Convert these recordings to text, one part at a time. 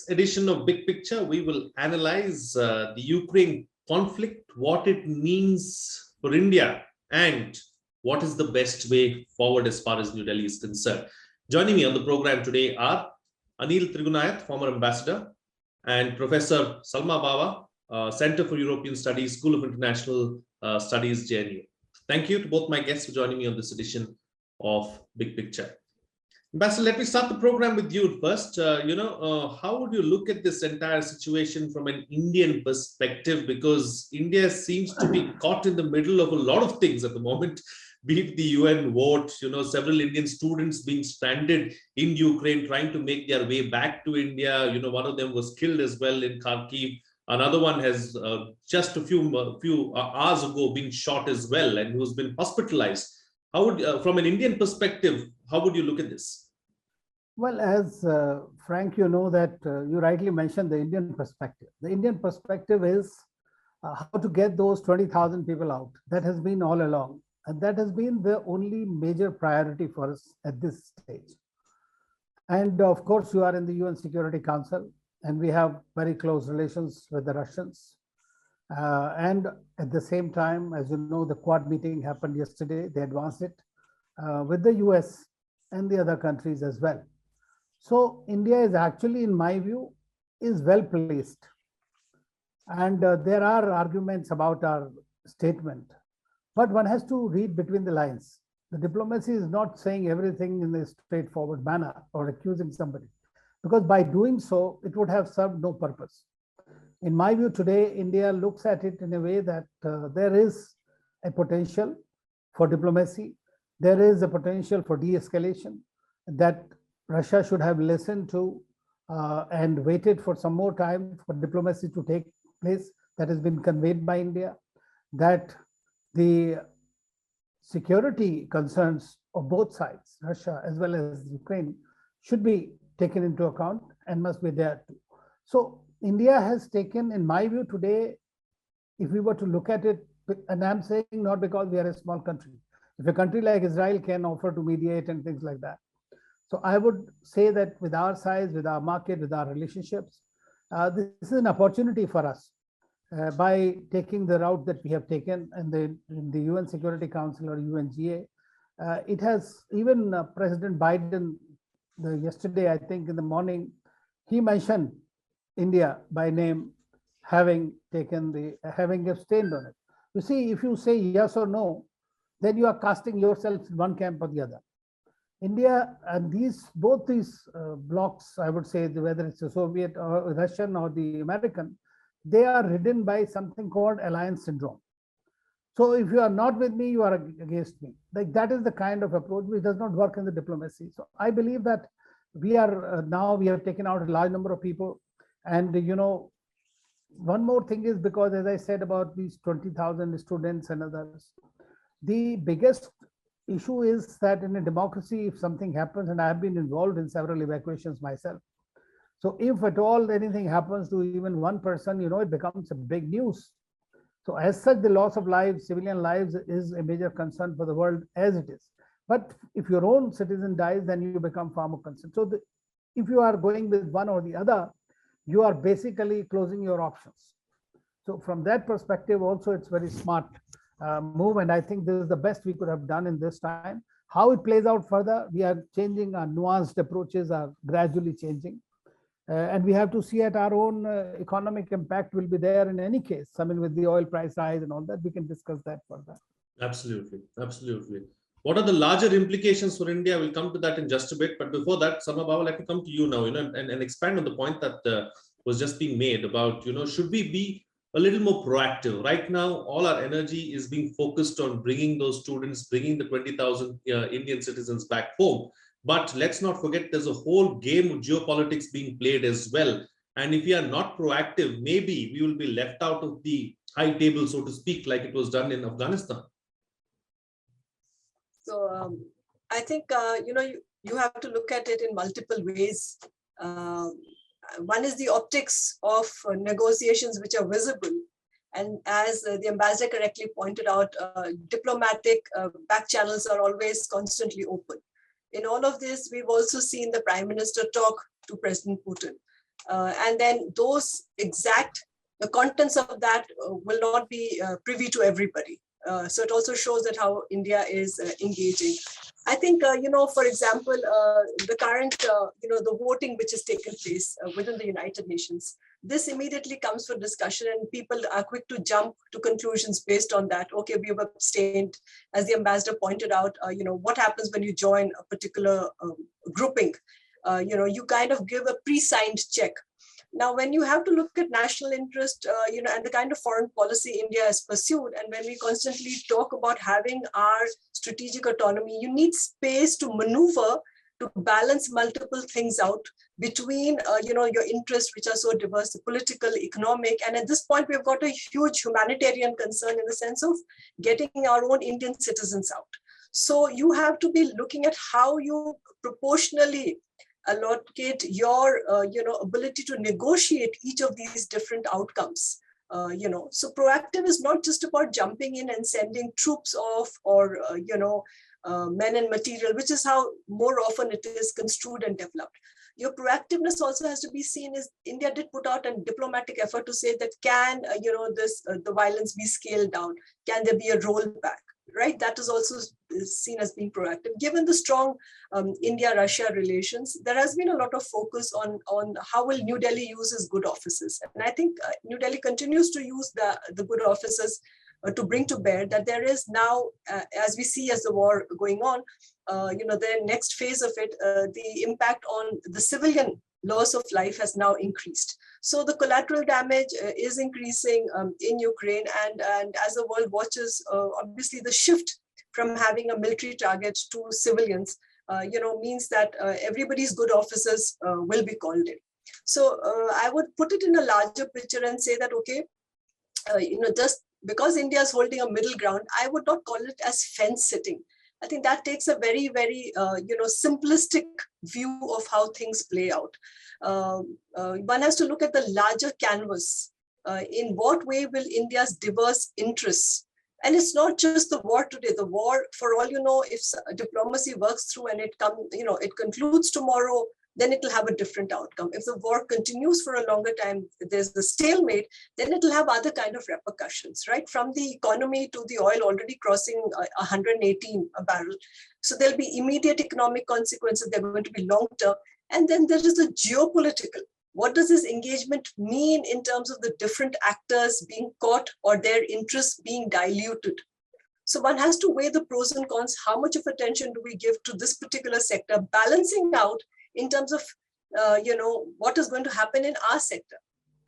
edition of Big Picture, we will analyze the Ukraine conflict, what it means for India, and what is the best way forward as far as New Delhi is concerned. Joining me on the program today are Anil Trigunayat, former ambassador, and Professor Salma Bava, Center for European Studies, School of International Studies, JNU. Thank you to both my guests for joining me on this edition of Big Picture. Ambassador, let me start the program with you first. How would you look at this entire situation from an Indian perspective? Because India seems to be caught in the middle of a lot of things at the moment, be it the UN vote, several Indian students being stranded in Ukraine, trying to make their way back to India. One of them was killed as well in Kharkiv. Another one has just a few hours ago been shot as well and who's been hospitalized. How would, from an Indian perspective, how would you look at this? Well, as Frank, you know that you rightly mentioned the Indian perspective. The Indian perspective is how to get those 20,000 people out. That has been all along. And that has been the only major priority for us at this stage. And of course, you are in the UN Security Council, and we have very close relations with the Russians. And at the same time, as you know, the Quad meeting happened yesterday. They advanced it with the US and the other countries as well. So India is actually, in my view, is well placed. And there are arguments about our statement, but one has to read between the lines. The diplomacy is not saying everything in a straightforward manner or accusing somebody, because by doing so, it would have served no purpose. In my view today, India looks at it in a way that there is a potential for diplomacy. There is a potential for de-escalation that Russia should have listened to and waited for some more time for diplomacy to take place. That has been conveyed by India. That the security concerns of both sides, Russia as well as Ukraine, should be taken into account and must be there too. So India has taken, in my view today, if we were to look at it, and I'm saying not because we are a small country, if a country like Israel can offer to mediate and things like that. So I would say that with our size, with our market, with our relationships, this is an opportunity for us by taking the route that we have taken in the UN Security Council or UNGA. It has, even President Biden, yesterday, I think in the morning, he mentioned India by name, having abstained on it. You see, if you say yes or no, then you are casting yourself in one camp or the other. India and both these blocks, I would say, whether it's the Soviet or Russian or the American, they are ridden by something called alliance syndrome. So if you are not with me, you are against me. Like that is the kind of approach which does not work in the diplomacy. So I believe that we are now, we have taken out a large number of people. And, one more thing is, because as I said about these 20,000 students and others, the biggest issue is that in a democracy, if something happens, and I have been involved in several evacuations myself. So if at all anything happens to even one person, it becomes a big news. So as such, the loss of lives, civilian lives, is a major concern for the world as it is. But if your own citizen dies, then you become far more concerned. So if you are going with one or the other, you are basically closing your options. So from that perspective, also, it's very smart move. And I think this is the best we could have done in this time. How it plays out further, we are changing, our nuanced approaches are gradually changing. And we have to see at our own economic impact will be there in any case. I mean, with the oil price rise and all that, we can discuss that further. Absolutely. Absolutely. What are the larger implications for India? We'll come to that in just a bit. But before that, Salma Bava, I'd like to come to you now, and expand on the point that was just being made about, should we be a little more proactive? Right now, all our energy is being focused on bringing those students, bringing the 20,000 Indian citizens back home. But let's not forget, there's a whole game of geopolitics being played as well. And if we are not proactive, maybe we will be left out of the high table, so to speak, like it was done in Afghanistan. So I think, you have to look at it in multiple ways. One is the optics of negotiations which are visible. And as the ambassador correctly pointed out, diplomatic back channels are always constantly open. In all of this, we've also seen the Prime Minister talk to President Putin. and then those exact the contents of that will not be privy to everybody. So it also shows that how India is engaging. I think, for example, the current, the voting which has taken place within the United Nations, this immediately comes for discussion and people are quick to jump to conclusions based on that. Okay, we have abstained. As the ambassador pointed out, what happens when you join a particular grouping? You kind of give a pre-signed check. Now, when you have to look at national interest, and the kind of foreign policy India has pursued, and when we constantly talk about having our strategic autonomy, you need space to maneuver, to balance multiple things out between, your interests, which are so diverse, the political, economic, and at this point, we've got a huge humanitarian concern in the sense of getting our own Indian citizens out. So you have to be looking at how you proportionally allocate your ability to negotiate each of these different outcomes. So proactive is not just about jumping in and sending troops off or men and material, which is how more often it is construed and developed. Your proactiveness also has to be seen as India did put out a diplomatic effort to say that can the violence be scaled down? Can there be a rollback? Right, that is also seen as being proactive. Given the strong India-Russia relations, there has been a lot of focus on how will New Delhi use its good offices. And I think New Delhi continues to use the good offices to bring to bear that there is now, as we see as the war going on, the next phase of it, the impact on the civilian loss of life has now increased. So the collateral damage is increasing in Ukraine, and as the world watches, obviously the shift from having a military target to civilians, means that everybody's good offices will be called in. So I would put it in a larger picture and say that, okay, just because India is holding a middle ground, I would not call it as fence sitting. I think that takes a very, very, simplistic view of how things play out. One has to look at the larger canvas. In what way will India's diverse interests, and it's not just the war today, the war, for all you know, if diplomacy works through and it concludes tomorrow, then it will have a different outcome. If the war continues for a longer time, there's the stalemate, then it will have other kind of repercussions, right? From the economy to the oil already crossing 118 a barrel. So there'll be immediate economic consequences. They're going to be long-term. And then there is the geopolitical. What does this engagement mean in terms of the different actors being caught or their interests being diluted? So one has to weigh the pros and cons. How much of attention do we give to this particular sector, balancing out in terms of, what is going to happen in our sector.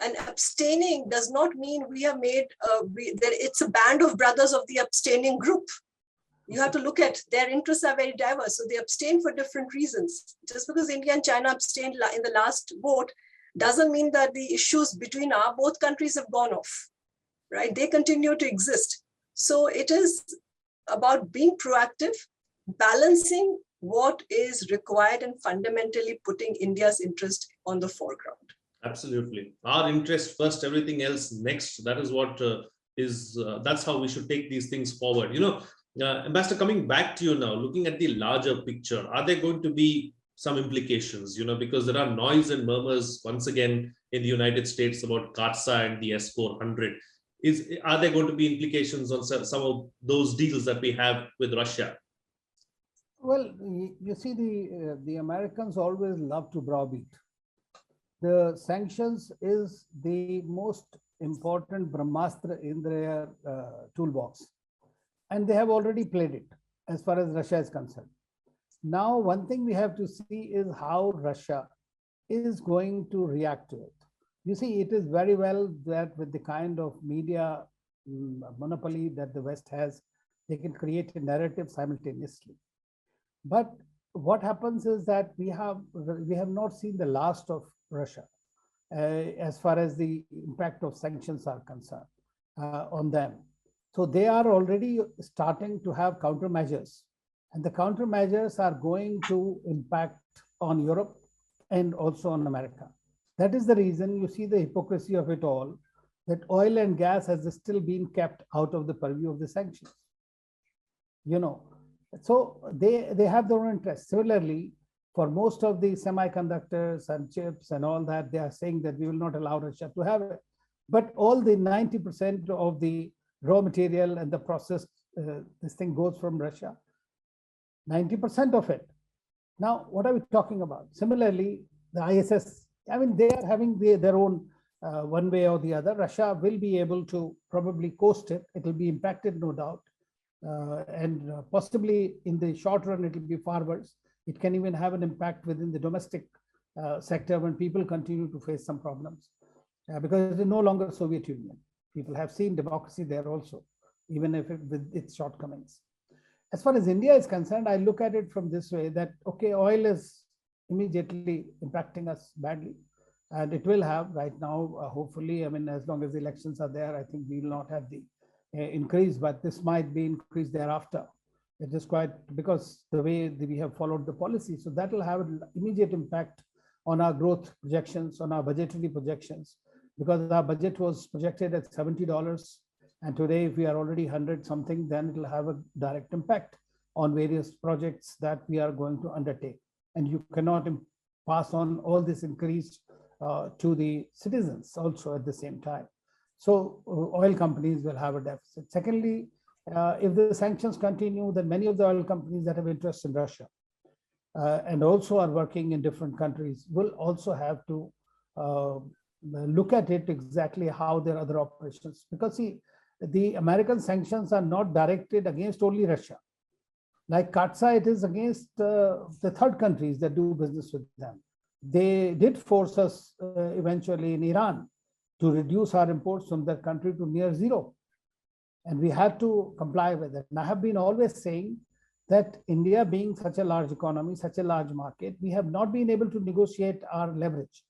And abstaining does not mean we have made, it's a band of brothers of the abstaining group. You have to look at their interests are very diverse. So they abstain for different reasons. Just because India and China abstained in the last vote doesn't mean that the issues between our both countries have gone off, right? They continue to exist. So it is about being proactive, balancing what is required and fundamentally putting India's interest on the foreground. Absolutely. Our interest first, everything else next. That is what that's how we should take these things forward. Ambassador, coming back to you now, looking at the larger picture, are there going to be some implications, because there are noise and murmurs once again in the United States about CARSA and the S-400. Are there going to be implications on some of those deals that we have with Russia? Well, you see, the Americans always love to browbeat. The sanctions is the most important Brahmastra in their toolbox. And they have already played it as far as Russia is concerned. Now, one thing we have to see is how Russia is going to react to it. You see, it is very well that with the kind of media monopoly that the West has, they can create a narrative simultaneously. But what happens is that we have not seen the last of Russia as far as the impact of sanctions are concerned on them. So they are already starting to have countermeasures, and the countermeasures are going to impact on Europe and also on America. That is the reason you see the hypocrisy of it all, that oil and gas has still been kept out of the purview of the sanctions. So they have their own interests. Similarly, For most of the semiconductors and chips and all that, they are saying that we will not allow Russia to have it. But all the 90% of the raw material and the processed, this thing goes from Russia, 90% of it. Now, what are we talking about? Similarly, the ISS, I mean, they are having their own one way or the other. Russia will be able to probably coast it. It will be impacted, no doubt. And possibly in the short run, it will be far worse. It can even have an impact within the domestic sector when people continue to face some problems. Because it is no longer Soviet Union. People have seen democracy there also, even if with its shortcomings. As far as India is concerned, I look at it from this way that, okay, oil is immediately impacting us badly. And it will have right now, hopefully, I mean, as long as the elections are there, I think we will not have the increase, but this might be increased thereafter. It is quite because the way we have followed the policy. So that will have an immediate impact on our growth projections, on our budgetary projections, because our budget was projected at $70. And today, if we are already 100 something, then it will have a direct impact on various projects that we are going to undertake. And you cannot pass on all this increase to the citizens also at the same time. So oil companies will have a deficit. Secondly, if the sanctions continue, then many of the oil companies that have interest in Russia and also are working in different countries will also have to look at it exactly how their other operations, because see, the American sanctions are not directed against only Russia. Like CAATSA, it is against the third countries that do business with them. They did force us eventually in Iran to reduce our imports from that country to near zero. And we had to comply with it. And I have been always saying that India being such a large economy, such a large market, we have not been able to negotiate our leverage.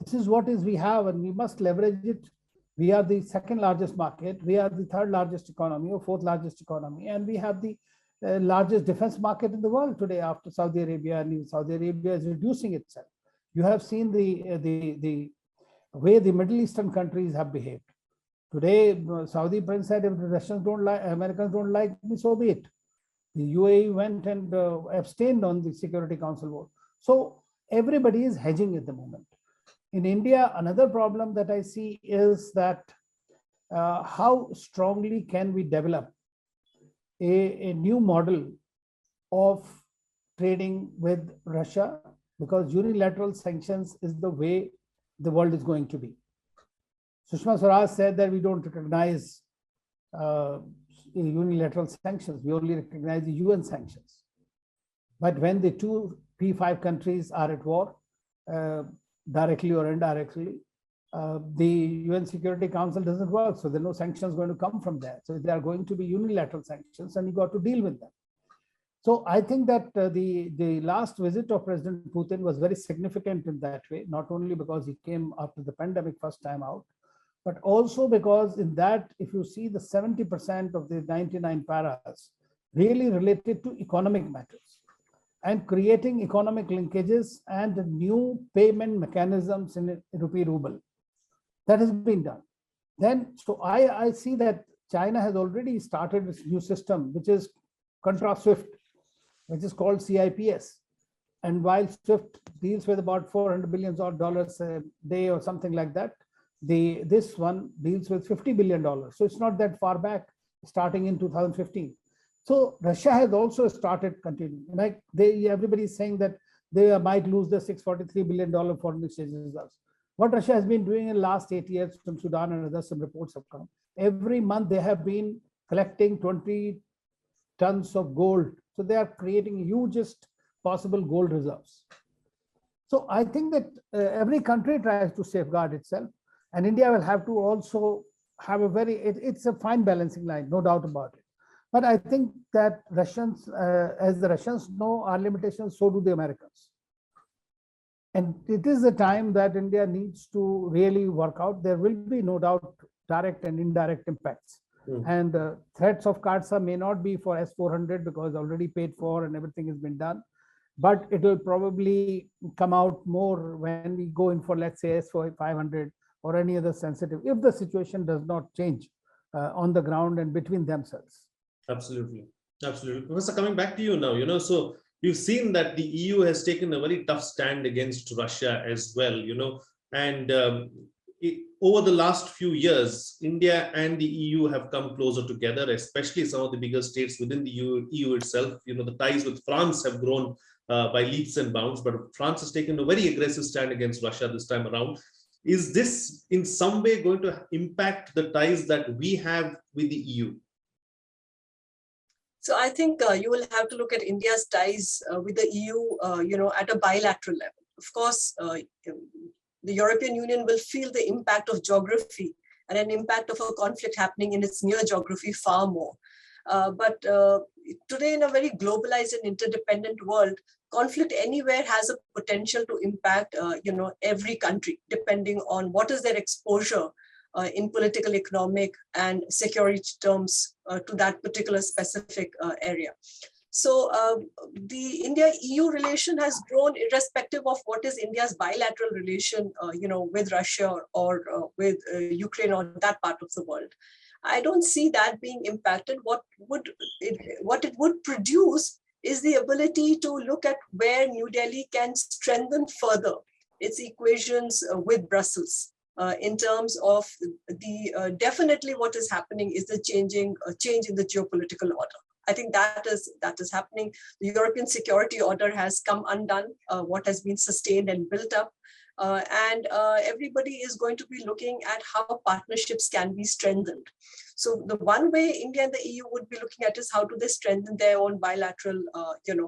This is what is we have, and we must leverage it. We are the second largest market. We are the third largest economy or fourth largest economy. And we have the largest defense market in the world today after Saudi Arabia, and Saudi Arabia is reducing itself. You have seen the way the Middle Eastern countries have behaved. Today, Saudi prince said, if the Russians don't like, Americans don't like me, so be it. The UAE went and abstained on the Security Council vote. So everybody is hedging at the moment. In India, another problem that I see is that how strongly can we develop a new model of trading with Russia, because unilateral sanctions is the way the world is going to be. Sushma Swaraj said that we don't recognize unilateral sanctions, we only recognize the UN sanctions. But when the two P5 countries are at war, directly or indirectly, the UN Security Council doesn't work. So there are no sanctions going to come from there. So there are going to be unilateral sanctions, and you got to deal with them. So I think that the last visit of President Putin was very significant in that way, not only because he came after the pandemic first time out, but also because in that, if you see the 70% of the 99 paras really related to economic matters and creating economic linkages and new payment mechanisms in rupee ruble. That has been done. Then, so I see that China has already started this new system, which is contra SWIFT, which is called CIPS. And while SWIFT deals with about $400 billion a day or something like that, this one deals with $50 billion. So it's not that far back, starting in 2015. So Russia has also started continuing. Like everybody is saying that they might lose the $643 billion foreign exchange reserves. What Russia has been doing in the last 8 years from Sudan and others, some reports have come. Every month they have been collecting 20 tons of gold. So they are creating hugest possible gold reserves. So I think that every country tries to safeguard itself, and India will have to also have a it's a fine balancing line, no doubt about it. But I think that Russians, as the Russians know our limitations, so do the Americans. And it is the time that India needs to really work out. There will be no doubt direct and indirect impacts. And threats of CAATSA may not be for S400 because already paid for and everything has been done. But it will probably come out more when we go in for, let's say, S500 or any other sensitive, if the situation does not change on the ground and between themselves. Absolutely. Absolutely. Professor, coming back to you now, so we've seen that the EU has taken a very tough stand against Russia as well, and over the last few years, India and the EU have come closer together, especially some of the bigger states within the EU itself. The ties with France have grown by leaps and bounds, but France has taken a very aggressive stand against Russia this time around. Is this in some way going to impact the ties that we have with the EU? So I think you will have to look at India's ties with the EU, at a bilateral level. Of course, the European Union will feel the impact of geography and an impact of a conflict happening in its near geography far more. But today, in a very globalized and interdependent world, conflict anywhere has a potential to impact, every country, depending on what is their exposure in political, economic, and security terms to that particular specific area. So the India-EU relation has grown irrespective of what is India's bilateral relation, with Russia or with Ukraine or that part of the world. I don't see that being impacted. What it would produce is the ability to look at where New Delhi can strengthen further its equations with Brussels. In terms of the definitely what is happening is the change in the geopolitical order. I think that is happening. The European security order has come undone, what has been sustained and built up. And everybody is going to be looking at how partnerships can be strengthened. So the one way India and the EU would be looking at is how do they strengthen their own bilateral,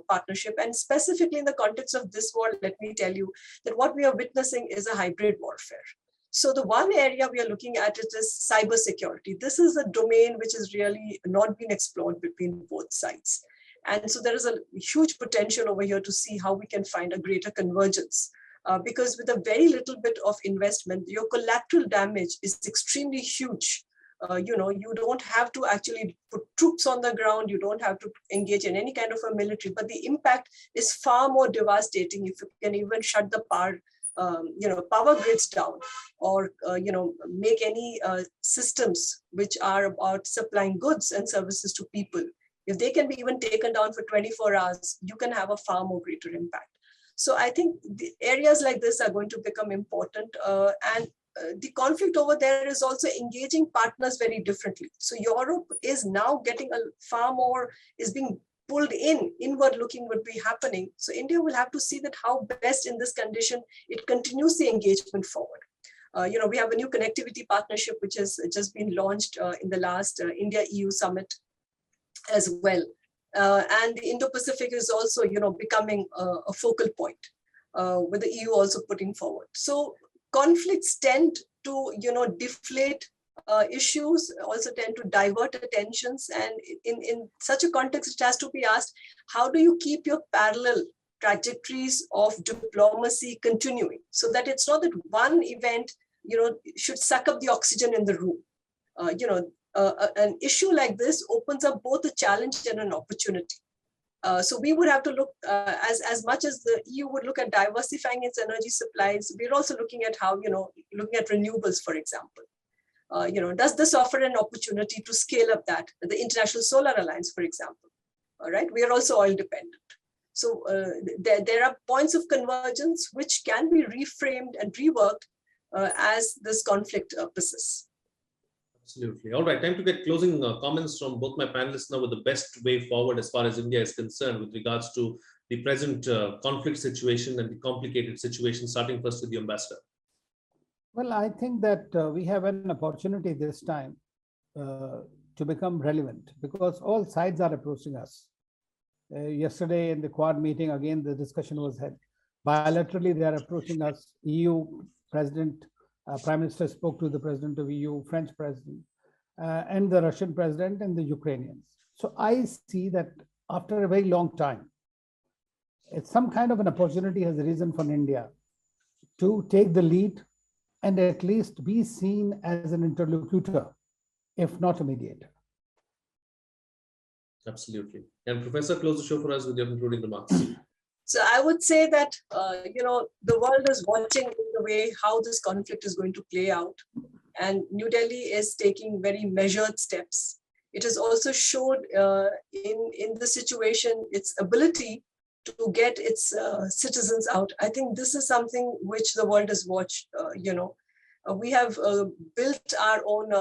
partnership. And specifically in the context of this war, let me tell you that what we are witnessing is a hybrid warfare. So the one area we are looking at it is cybersecurity. This is a domain which has really not been explored between both sides. And so there is a huge potential over here to see how we can find a greater convergence. Because with a very little bit of investment, your collateral damage is extremely huge. You don't have to actually put troops on the ground. You don't have to engage in any kind of a military, but the impact is far more devastating if you can even shut the power grids down, or make any systems which are about supplying goods and services to people. If they can be even taken down for 24 hours, you can have a far more greater impact. So I think the areas like this are going to become important, and the conflict over there is also engaging partners very differently. So Europe is now getting is being pulled inward looking would be happening. So India will have to see that how best in this condition it continues the engagement forward. We have a new connectivity partnership which has just been launched in the last India-EU summit as well. And the Indo-Pacific is also, becoming a focal point with the EU also putting forward. So conflicts tend to, deflate issues, also tend to divert attentions. And in such a context, it has to be asked, how do you keep your parallel trajectories of diplomacy continuing so that it's not that one event, should suck up the oxygen in the room. An issue like this opens up both a challenge and an opportunity. So we would have to look, as much as the EU would look at diversifying its energy supplies, we're also looking at how, looking at renewables, for example. Does this offer an opportunity to scale up the International Solar Alliance, for example? All right, we are also oil dependent. So there are points of convergence which can be reframed and reworked as this conflict persists. Absolutely. All right, time to get closing comments from both my panelists now with the best way forward as far as India is concerned with regards to the present conflict situation and the complicated situation, starting first with the ambassador. Well, I think that we have an opportunity this time to become relevant because all sides are approaching us. Yesterday in the Quad meeting, again, the discussion was held. Bilaterally, they are approaching us. EU president, Prime Minister spoke to the president of EU, French president, and the Russian president and the Ukrainians. So I see that after a very long time, it's some kind of an opportunity has arisen for India to take the lead and at least be seen as an interlocutor, if not a mediator. Absolutely. And Professor, close the show for us with your concluding remarks. So I would say that, the world is watching in the way how this conflict is going to play out. And New Delhi is taking very measured steps. It has also showed in the situation its ability to get its citizens out. I think this is something which the world has watched. We have built our own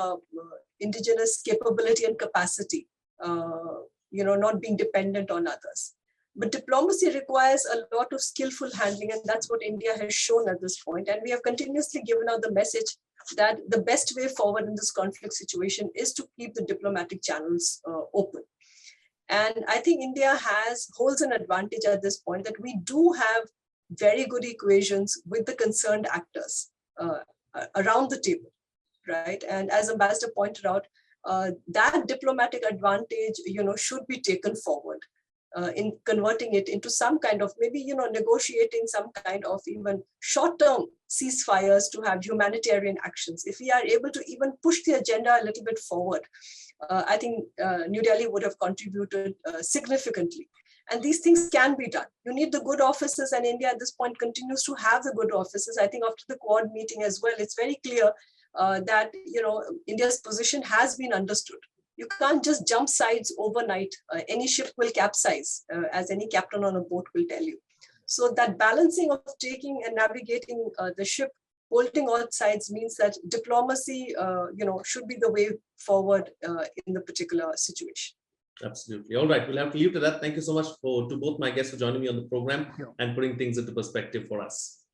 indigenous capability and capacity, not being dependent on others. But diplomacy requires a lot of skillful handling, and that's what India has shown at this point. And we have continuously given out the message that the best way forward in this conflict situation is to keep the diplomatic channels open. And I think India holds an advantage at this point that we do have very good equations with the concerned actors around the table, right? And as Ambassador pointed out, that diplomatic advantage, should be taken forward in converting it into some kind of negotiating some kind of even short-term ceasefires to have humanitarian actions. If we are able to even push the agenda a little bit forward, I think New Delhi would have contributed significantly. And these things can be done. You need the good offices, and India at this point continues to have the good offices. I think after the Quad meeting as well, it's very clear that India's position has been understood. You can't just jump sides overnight. Any ship will capsize, as any captain on a boat will tell you. So that balancing of taking and navigating the ship, holding all sides, means that diplomacy, should be the way forward in the particular situation. Absolutely. All right. We'll have to leave to that. Thank you so much to both my guests for joining me on the program and putting things into perspective for us.